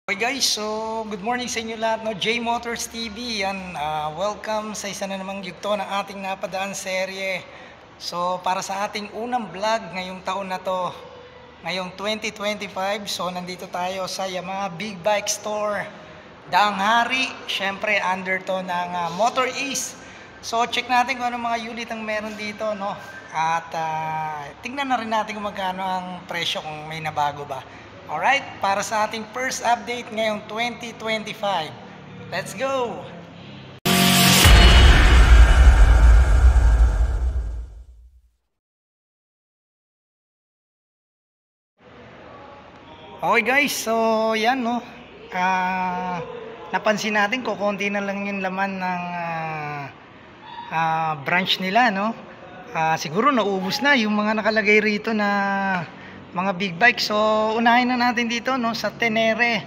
Okay guys, so good morning sa inyo lahat, no? J Motors TV, yan, welcome sa isa na namang yugto ng ating napadaan serye. So para sa ating unang vlog ngayong taon na to, ngayong 2025, so nandito tayo sa Yamaha Big Bike Store, Daang Hari, syempre under to ng Motor East. So check natin kung ano mga unit ang meron dito, no? At tingnan na rin natin kung magkano ang presyo, kung may nabago ba. Alright, para sa ating first update ngayong 2025. Let's go! Okay guys, so yan no. Napansin natin ko konti na lang yung laman ng branch nila, no. Siguro naubos na yung mga nakalagay rito na mga big bike. So unahin na natin dito, no, sa Tenere,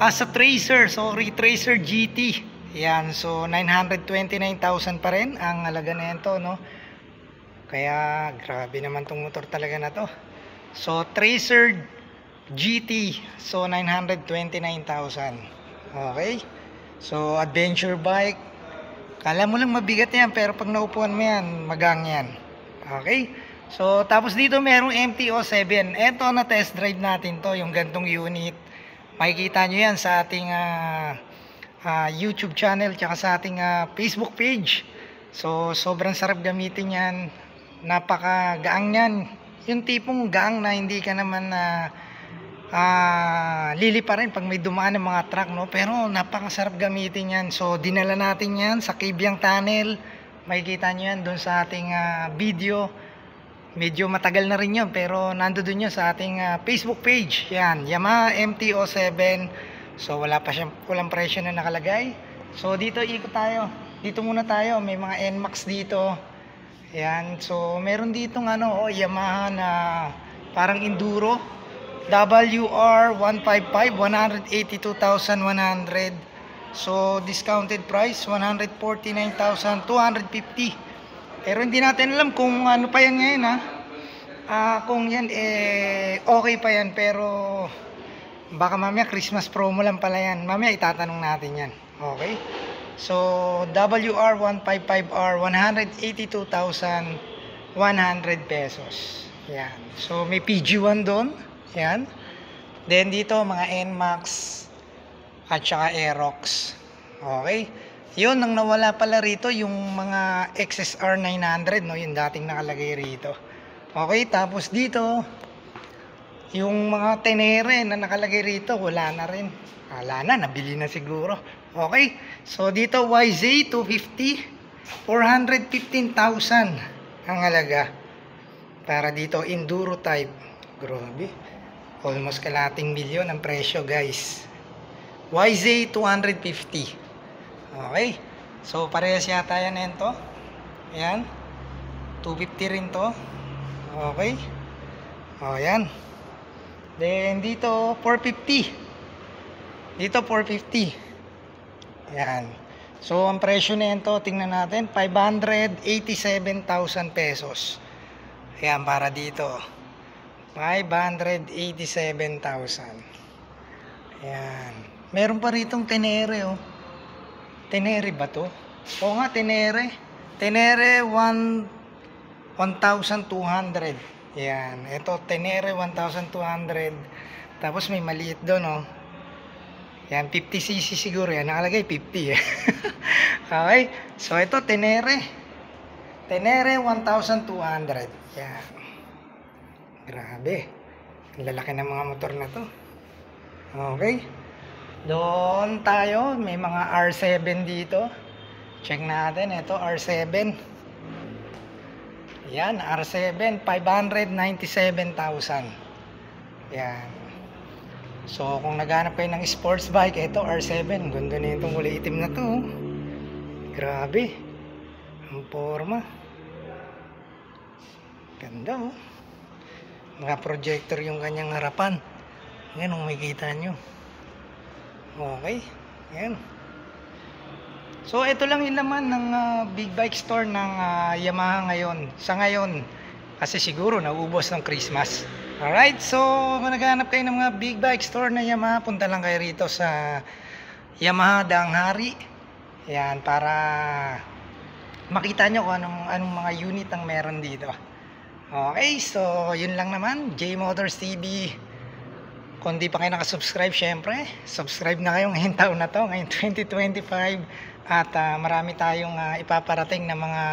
sa Tracer, sorry, Tracer GT. Yan, so 929,000 pa rin ang halaga na ito, no. Kaya grabe naman tong motor talaga na to. So Tracer GT, so 929,000. Okay, so adventure bike. Kala mo lang mabigat yan, pero pag naupuan mo yan, magang yan. Okay, so tapos dito merong MT-07. Eto, na test drive natin to, yung gantong unit. Makikita nyo yan sa ating YouTube channel, tsaka sa ating Facebook page. So sobrang sarap gamitin yan, napakagaang yan. Yung tipong gaang na hindi ka naman lilipa rin pag may dumaan ng mga truck, no? Pero napakasarap gamitin yan. So dinala natin yan sa Kibyang Tunnel. Makikita nyo yan doon sa ating video. Medyo matagal na rin yun, pero nandoon yun sa ating Facebook page. Yan, Yamaha MT-07. So wala pa siyang, walang presyo na nakalagay. So dito ikot tayo. Dito muna tayo, may mga NMAX dito. Yan, so meron ditong Yamaha na parang enduro, WR155, 182,100. So discounted price 149,250. Pero hindi natin alam kung ano pa yan ngayon, kung yan okay pa yan, pero baka mamaya Christmas promo lang pala yan. Mamaya itatanong natin yan. Okay, so WR155R 182,100 pesos. Yan, so may PG1 doon. Yan. Then dito mga NMAX at saka Aerox. Okay. Yun, nang nawala pala rito yung mga XSR 900, no, yung dating nakalagay rito. Okay, tapos dito yung mga Tenere na nakalagay rito, wala na rin. Wala na, nabili na siguro. Okay, so dito YZ 250, 415,000 ang halaga. Para dito enduro type. Grabe, almost kalating milyon ang presyo, guys. YZ 250. Okay, so parehas yata yan ito. Ayan, 250 rin to. Okay, yan. Then dito 450. Dito 450. Yan. So ang presyo na ito, tingnan natin, 587,000 pesos. Ayan, para dito 587,000. Ayan. Meron pa ritong Tenere, oh. Tenere ba to? Oo nga, Tenere. Tenere 1,200. Yan. Ito, Tenere 1,200. Tapos may maliit doon, oh. Yan, 50cc siguro yan. Nakalagay 50 eh. Okay. So ito, Tenere. Tenere 1,200. Yan. Grabe. Ang lalaki ng mga motor na to. Okay. Doon tayo, may mga R7 dito. Check natin, ito R7. Yan, R7, 597,000. Yan. So kung naghanap kayo ng sports bike, ito R7. Ganda na itong kulay itim na to. Grabe. Ang forma. Ganda, oh. Mga projector yung kanyang harapan. Yan, kung makikita nyo. Okay, yan. So ito lang yung laman ng big bike store ng Yamaha ngayon. Sa ngayon, kasi siguro naubos ng Christmas. Alright, so kung naghahanap kayo ng mga big bike store na Yamaha, punta lang kayo rito sa Yamaha Danghari. Yan, para makita nyo kung anong mga unit ang meron dito. Okay, so yun lang naman, J Motors TV. Kung di pa kayo nakasubscribe, syempre subscribe na kayo ngayong taon na to, ngayong 2025. At marami tayong ipaparating na mga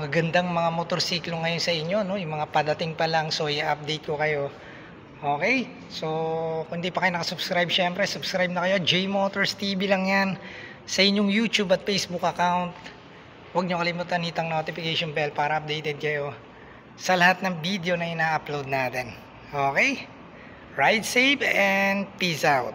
gandang mga motorsiklo ngayon sa inyo, no? Yung mga padating pa lang, so i-update ko kayo. Okay, so kung di pa kayo nakasubscribe, syempre subscribe na kayo. J Motors TV lang yan sa inyong YouTube at Facebook account. Huwag nyo kalimutan hitang notification bell para updated kayo sa lahat ng video na ina-upload natin. Okay, ride safe and peace out.